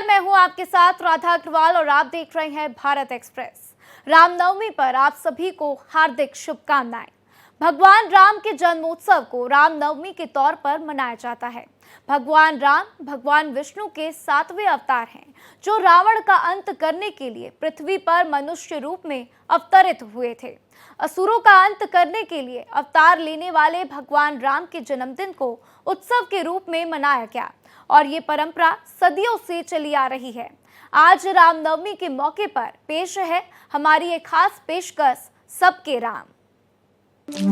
नमस्कार, मैं हूं आपके साथ राधा अग्रवाल और आप देख रहे हैं भारत एक्सप्रेस। रामनवमी पर आप सभी को हार्दिक शुभकामनाएं। भगवान राम के जन्मोत्सव को रामनवमी के तौर पर मनाया जाता है। भगवान राम भगवान विष्णु के 7वें अवतार हैं, जो रावण का अंत करने के लिए पृथ्वी पर मनुष्य रूप में अवतरित हुए थे। असुरों का अंत करने के लिए अवतार लेने वाले भगवान राम के जन्मदिन को उत्सव के रूप में मनाया गया और ये परंपरा सदियों से चली आ रही है। आज रामनवमी के मौके पर पेश है हमारी एक खास पेशकश, सबके राम।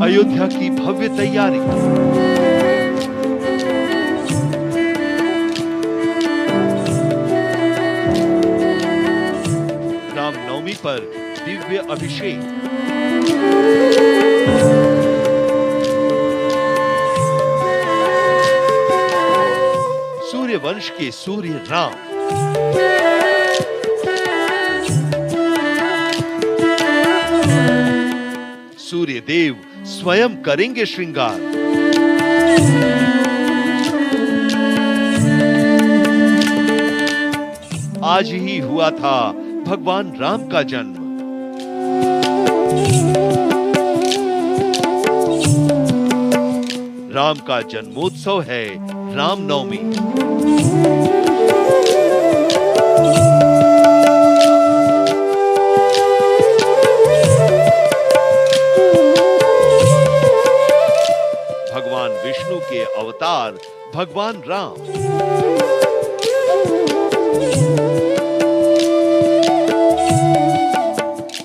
अयोध्या की भव्य तैयारी। रामनवमी पर दिव्य अभिषेक। सूर्य वंश के सूर्य राम। सूर्य देव स्वयं करेंगे श्रृंगार। आज ही हुआ था भगवान राम का जन्म। राम का जन्मोत्सव है रामनवमी। भगवान विष्णु के अवतार भगवान राम।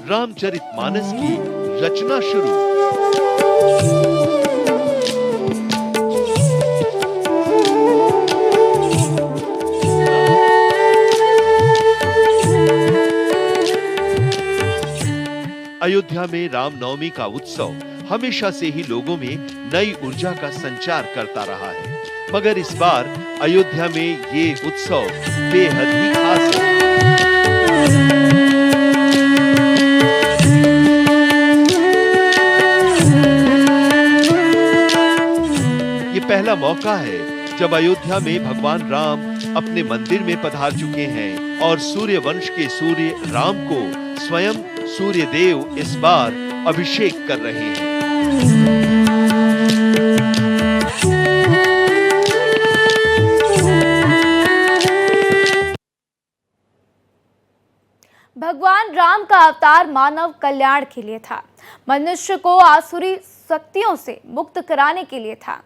रामचरितमानस की रचना शुरू। अयोध्या में रामनवमी का उत्सव हमेशा से ही लोगों में नई ऊर्जा का संचार करता रहा है, मगर इस बार अयोध्या में ये उत्सव बेहद ही खास है। ये पहला मौका है जब अयोध्या में भगवान राम अपने मंदिर में पधार चुके हैं और सूर्य वंश के सूर्य राम को स्वयं सूर्य देव इस बार अभिषेक कर रहे हैं। भगवान राम का अवतार मानव कल्याण के लिए था, मनुष्य को आसुरी शक्तियों से मुक्त कराने के लिए था,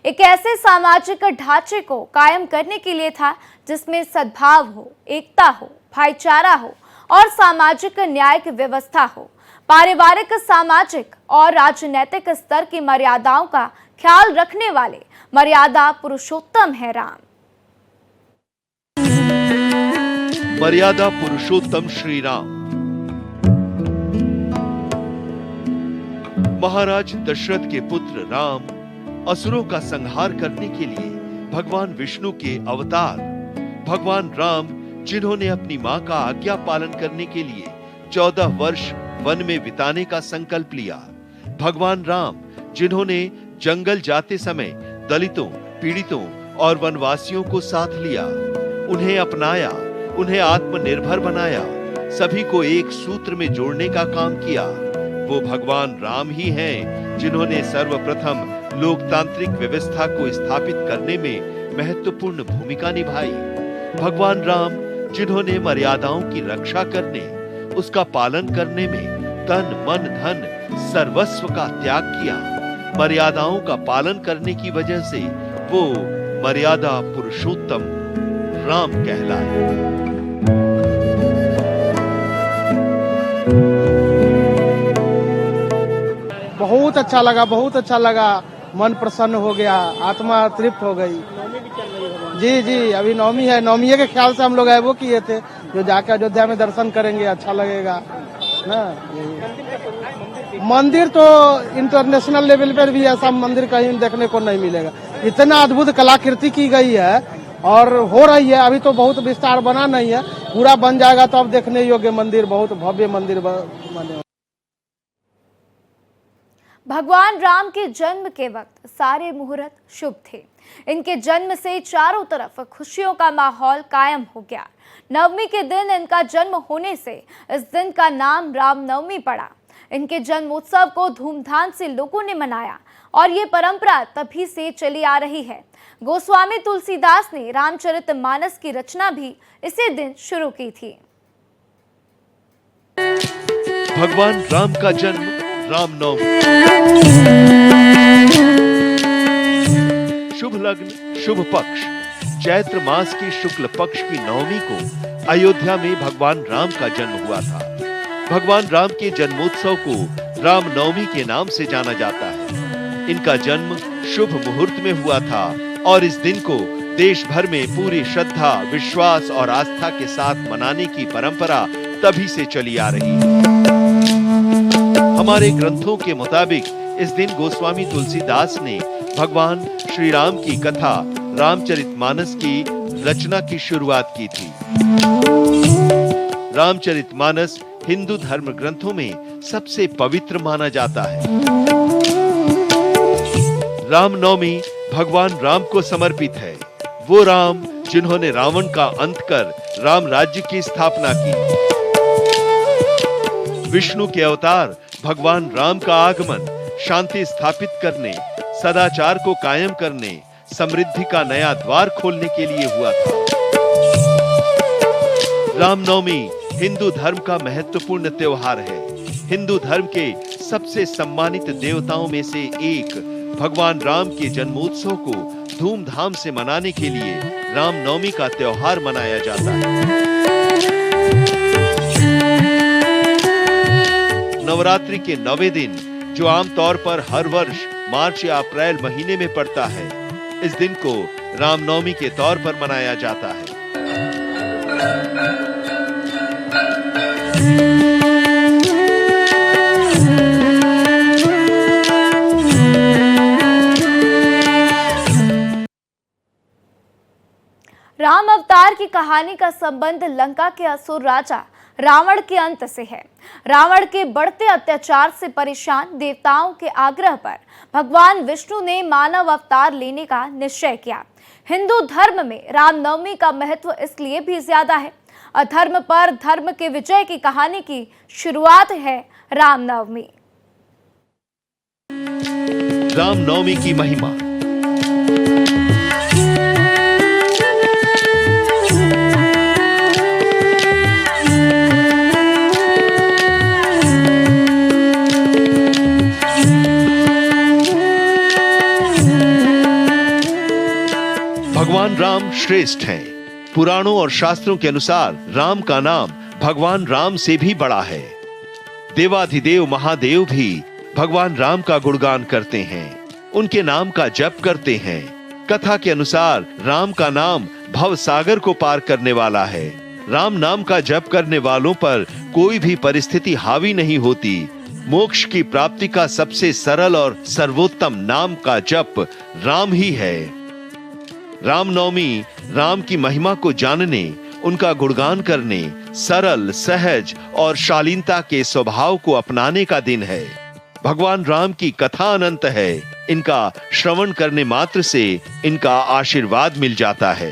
एक ऐसे सामाजिक ढांचे को कायम करने के लिए था जिसमें सद्भाव हो, एकता हो, भाईचारा हो और सामाजिक न्याय की व्यवस्था हो। पारिवारिक, सामाजिक और राजनीतिक स्तर की मर्यादाओं का ख्याल रखने वाले मर्यादा पुरुषोत्तम है राम। मर्यादा पुरुषोत्तम श्री राम। महाराज दशरथ के पुत्र राम असुरों का संहार करने के लिए भगवान विष्णु के अवतार। भगवान राम जिन्होंने अपनी मां का आज्ञा पालन करने के लिए 14 वर्ष वन में बिताने का संकल्प लिया। भगवान राम जिन्होंने जंगल जाते समय दलितों, पीड़ितों और वनवासियों को साथ लिया, उन्हें अपनाया, उन्हें आत्मनिर्भर बनाया, सभी को एक सूत्र में जोड़ने का काम किया। वो भगवान राम ही हैं जिन्होंने सर्वप्रथम लोकतांत्रिक व्यवस्था को स्थापित करने में महत्वपूर्ण भूमिका निभाई। भगवान राम जिन्होंने मर्यादाओं की रक्षा करने, उसका पालन करने में तन मन धन सर्वस्व का त्याग किया। मर्यादाओं का पालन करने की वजह से वो मर्यादा पुरुषोत्तम राम कहलाए। बहुत अच्छा लगा, बहुत अच्छा लगा। मन प्रसन्न हो गया, आत्मा तृप्त हो गई। जी जी, अभी नवमी है। नवमी के ख्याल से हम लोग वो किए थे, जो जाकर अयोध्या में दर्शन करेंगे, अच्छा लगेगा ना। मंदिर तो इंटरनेशनल लेवल पर भी ऐसा मंदिर कहीं देखने को नहीं मिलेगा। इतना अद्भुत कलाकृति की गई है और हो रही है। अभी तो बहुत विस्तार बना नहीं है, पूरा बन जाएगा तो अब देखने योग्य मंदिर, बहुत भव्य मंदिर बने। भगवान राम के जन्म के वक्त सारे मुहूर्त शुभ थे। इनके जन्म से चारों तरफ खुशियों का माहौल कायम हो गया। नवमी के दिन इनका जन्म होने से इस दिन का नाम रामनवमी पड़ा। इनके जन्मोत्सव को धूमधाम से लोगों ने मनाया और ये परंपरा तभी से चली आ रही है। गोस्वामी तुलसीदास ने रामचरितमानस की रचना भी इसी दिन शुरू की थी। भगवान राम का जन्म रामनवमी। शुभ लग्न शुभ पक्ष। चैत्र मास की शुक्ल पक्ष की नवमी को अयोध्या में भगवान राम का जन्म हुआ था। भगवान राम के जन्मोत्सव को रामनवमी के नाम से जाना जाता है। इनका जन्म शुभ मुहूर्त में हुआ था और इस दिन को देश भर में पूरी श्रद्धा, विश्वास और आस्था के साथ मनाने की परंपरा तभी से चली आ रही है। हमारे ग्रंथों के मुताबिक इस दिन गोस्वामी तुलसीदास ने भगवान श्री राम की कथा रामचरितमानस की रचना की शुरुआत की थी। रामचरितमानस हिंदू धर्म ग्रंथों में सबसे पवित्र माना जाता है। रामनवमी भगवान राम को समर्पित है। वो राम जिन्होंने रावण का अंत कर राम राज्य की स्थापना की। विष्णु के अवतार भगवान राम का आगमन शांति स्थापित करने, सदाचार को कायम करने, समृद्धि का नया द्वार खोलने के लिए हुआ था। रामनवमी हिंदू धर्म का महत्वपूर्ण त्योहार है। हिंदू धर्म के सबसे सम्मानित देवताओं में से एक भगवान राम के जन्मोत्सव को धूमधाम से मनाने के लिए रामनवमी का त्योहार मनाया जाता है। नवरात्रि के 9वें दिन, जो आमतौर पर हर वर्ष मार्च या अप्रैल महीने में पड़ता है, इस दिन को रामनवमी के तौर पर मनाया जाता है। राम अवतार की कहानी का संबंध लंका के असुर राजा रावण के अंत से है। रावण के बढ़ते अत्याचार से परेशान देवताओं के आग्रह पर भगवान विष्णु ने मानव अवतार लेने का निश्चय किया। हिंदू धर्म में रामनवमी का महत्व इसलिए भी ज्यादा है। अधर्म पर धर्म के विजय की कहानी की शुरुआत है रामनवमी। रामनवमी की महिमा। भगवान राम श्रेष्ठ हैं। पुराणों और शास्त्रों के अनुसार राम का नाम भगवान राम से भी बड़ा है। देवाधिदेव महादेव भी भगवान राम का गुणगान करते हैं, उनके नाम का जप करते हैं। कथा के अनुसार राम का नाम भव सागर को पार करने वाला है। राम नाम का जप करने वालों पर कोई भी परिस्थिति हावी नहीं होती। मोक्ष की प्राप्ति का सबसे सरल और सर्वोत्तम नाम का जप राम ही है। रामनवमी राम की महिमा को जानने, उनका गुणगान करने, सरल, सहज और शालीनता के स्वभाव को अपनाने का दिन है। भगवान राम की कथा अनंत है। इनका श्रवण करने मात्र से इनका आशीर्वाद मिल जाता है।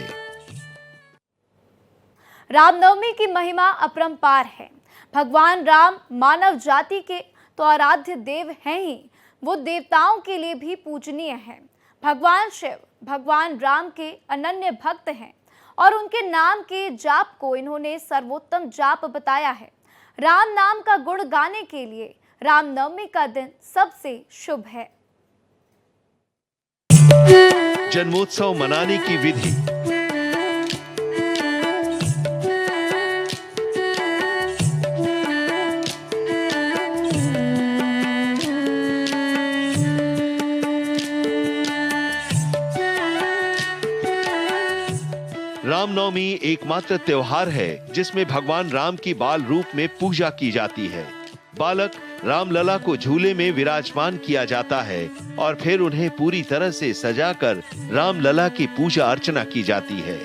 रामनवमी की महिमा अपरंपार है। भगवान राम मानव जाति के तो आराध्य देव हैं ही, वो देवताओं के लिए भी पूजनीय हैं। भगवान शिव भगवान राम के अनन्य भक्त हैं और उनके नाम के जाप को इन्होंने सर्वोत्तम जाप बताया है। राम नाम का गुण गाने के लिए रामनवमी का दिन सबसे शुभ है। जन्मोत्सव मनाने की विधि। रामनवमी एकमात्र त्योहार है जिसमें भगवान राम की बाल रूप में पूजा की जाती है। बालक रामलला को झूले में विराजमान किया जाता है और फिर उन्हें पूरी तरह से सजाकर रामलला की पूजा अर्चना की जाती है।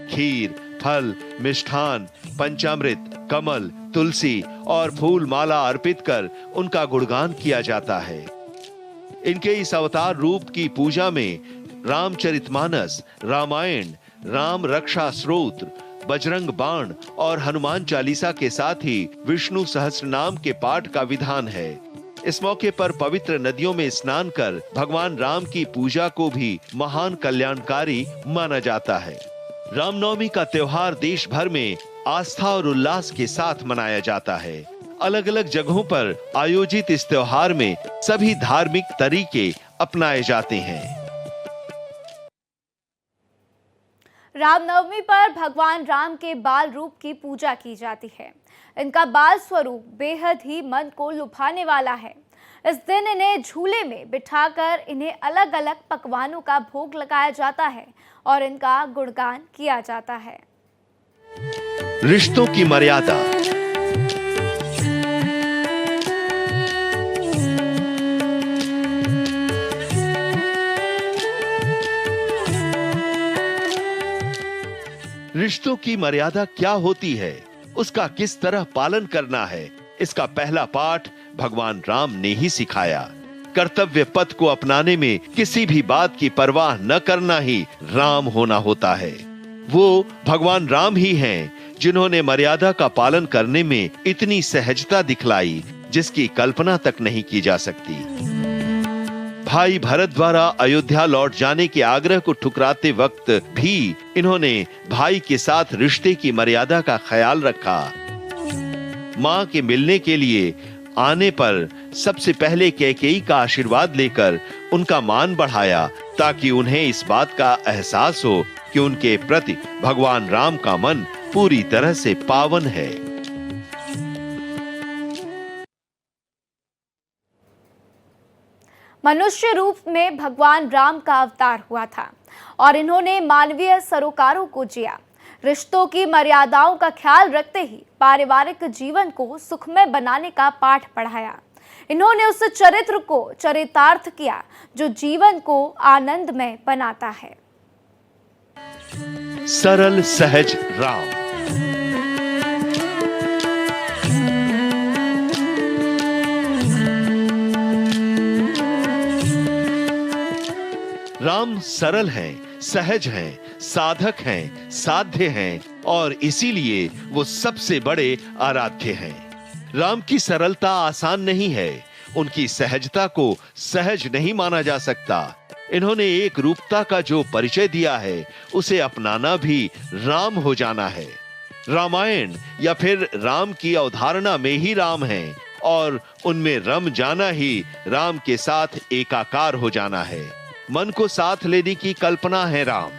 खीर, फल, मिष्ठान, पंचामृत, कमल, तुलसी और फूल माला अर्पित कर उनका गुणगान किया जाता है। इनके इस अवतार रूप की पूजा में रामचरितमानस, रामायण, राम रक्षा स्तोत्र, बजरंग बाण और हनुमान चालीसा के साथ ही विष्णु सहस्त्रनाम के पाठ का विधान है। इस मौके पर पवित्र नदियों में स्नान कर भगवान राम की पूजा को भी महान कल्याणकारी माना जाता है। रामनवमी का त्योहार देश भर में आस्था और उल्लास के साथ मनाया जाता है। अलग अलग जगहों पर आयोजित इस त्योहार में सभी धार्मिक तरीके अपनाए जाते हैं। रामनवमी पर भगवान राम के बाल रूप की पूजा की जाती है। इनका बाल स्वरूप बेहद ही मन को लुभाने वाला है। इस दिन इन्हें झूले में बिठाकर इन्हें अलग अलग पकवानों का भोग लगाया जाता है और इनका गुणगान किया जाता है। रिश्तों की मर्यादा। रिश्तों की मर्यादा क्या होती है, उसका किस तरह पालन करना है, इसका पहला पाठ भगवान राम ने ही सिखाया। कर्तव्य पथ को अपनाने में किसी भी बात की परवाह न करना ही राम होना होता है। वो भगवान राम ही हैं जिन्होंने मर्यादा का पालन करने में इतनी सहजता दिखलाई जिसकी कल्पना तक नहीं की जा सकती। भाई भरत द्वारा अयोध्या लौट जाने के आग्रह को ठुकराते वक्त भी इन्होंने भाई के साथ रिश्ते की मर्यादा का ख्याल रखा। मां के मिलने के लिए आने पर सबसे पहले कैकेयी का आशीर्वाद लेकर उनका मान बढ़ाया ताकि उन्हें इस बात का एहसास हो कि उनके प्रति भगवान राम का मन पूरी तरह से पावन है। मनुष्य रूप में भगवान राम का अवतार हुआ था और इन्होंने मानवीय सरोकारों को जिया। रिश्तों की मर्यादाओं का ख्याल रखते ही पारिवारिक जीवन को सुखमय बनाने का पाठ पढ़ाया। इन्होंने उस चरित्र को चरितार्थ किया जो जीवन को आनंदमय बनाता है। सरल सहज राम। राम सरल हैं, सहज हैं, साधक हैं, साध्य हैं और इसीलिए वो सबसे बड़े आराध्य हैं। राम की सरलता आसान नहीं है, उनकी सहजता को सहज नहीं माना जा सकता। इन्होंने एक रूपता का जो परिचय दिया है उसे अपनाना भी राम हो जाना है। रामायण या फिर राम की अवधारणा में ही राम है और उनमें रम जाना ही राम के साथ एकाकार हो जाना है। मन को साथ लेने की कल्पना है राम।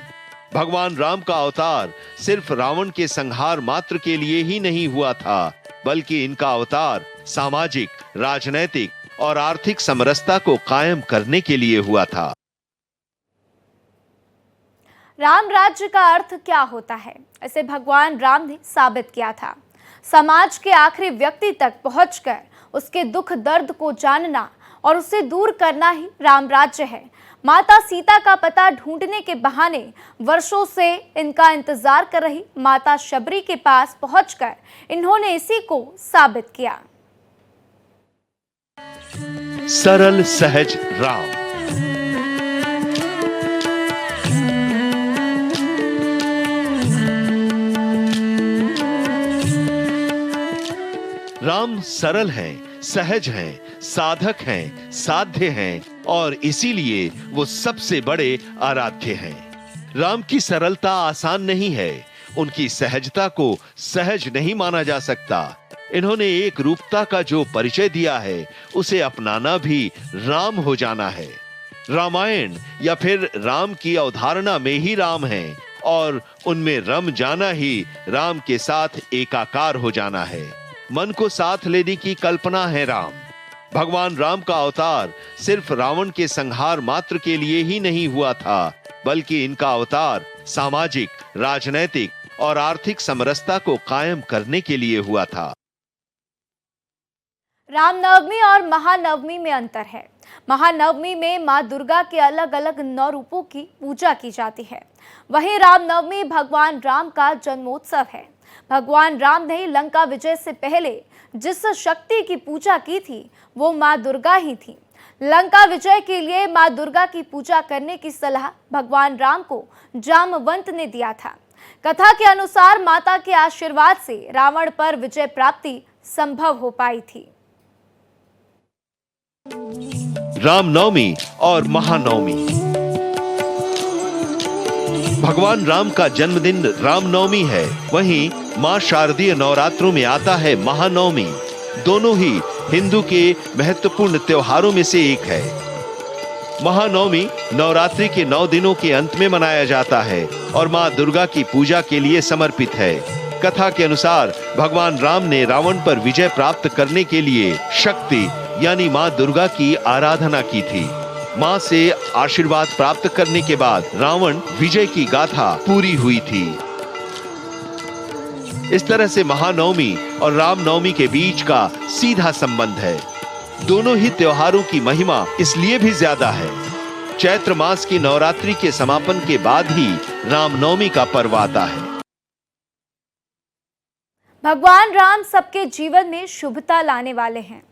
भगवान राम का अवतार सिर्फ रावण के संहार मात्र के लिए ही नहीं हुआ था, बल्कि इनका अवतार सामाजिक, राजनैतिक और आर्थिक समरसता को कायम करने के लिए हुआ था। राम राज्य का अर्थ क्या होता है, इसे भगवान राम ने साबित किया था। समाज के आखिरी व्यक्ति तक पहुंचकर उसके दुख दर्द को जानना और उसे दूर करना ही राम राज्य है। माता सीता का पता ढूंढने के बहाने वर्षों से इनका इंतजार कर रही माता शबरी के पास पहुंचकर इन्होंने इसी को साबित किया। सरल सहज राम। राम सरल हैं, सहज हैं, साधक हैं, साध्य हैं और इसीलिए वो सबसे बड़े आराध्य हैं। राम की सरलता आसान नहीं है, उनकी सहजता को सहज नहीं माना जा सकता। इन्होंने एक रूपता का जो परिचय दिया है उसे अपनाना भी राम हो जाना है। रामायण या फिर राम की अवधारणा में ही राम है और उनमें रम जाना ही राम के साथ एकाकार हो जाना है। मन को साथ लेने की कल्पना है राम। भगवान राम का अवतार सिर्फ रावण के संहार मात्र के लिए ही नहीं हुआ था, बल्कि इनका अवतार सामाजिक, राजनैतिक और आर्थिक समरसता को कायम करने के लिए हुआ था। रामनवमी और महानवमी में अंतर है। महानवमी में मां दुर्गा के अलग अलग 9 रूपों की पूजा की जाती है, वहीं रामनवमी भगवान राम का जन्मोत्सव है। भगवान राम ने लंका विजय से पहले जिस शक्ति की पूजा की थी वो मां दुर्गा ही थी। लंका विजय के लिए मां दुर्गा की पूजा करने की सलाह भगवान राम को जामवंत ने दिया था। कथा के अनुसार माता के आशीर्वाद से रावण पर विजय प्राप्ति संभव हो पाई थी। रामनवमी और महानवमी। भगवान राम का जन्मदिन रामनवमी है, वहीं मां शारदीय नवरात्रों में आता है महानवमी। दोनों ही हिंदू के महत्वपूर्ण त्योहारों में से एक है। महानवमी नवरात्रि के 9 दिनों के अंत में मनाया जाता है और मां दुर्गा की पूजा के लिए समर्पित है। कथा के अनुसार भगवान राम ने रावण पर विजय प्राप्त करने के लिए शक्ति यानी मां दुर्गा की आराधना की थी। मां से आशीर्वाद प्राप्त करने के बाद रावण विजय की गाथा पूरी हुई थी। इस तरह से महानवमी और रामनवमी के बीच का सीधा संबंध है। दोनों ही त्योहारों की महिमा इसलिए भी ज्यादा है। चैत्र मास की नवरात्रि के समापन के बाद ही रामनवमी का पर्व आता है। भगवान राम सबके जीवन में शुभता लाने वाले हैं।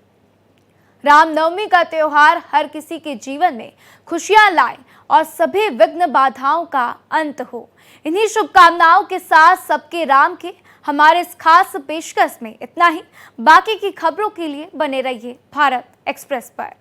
रामनवमी का त्योहार हर किसी के जीवन में खुशियां लाए और सभी विघ्न बाधाओं का अंत हो। इन्हीं शुभकामनाओं के साथ सबके राम के हमारे इस खास पेशकश में इतना ही। बाकी की खबरों के लिए बने रहिए भारत एक्सप्रेस पर।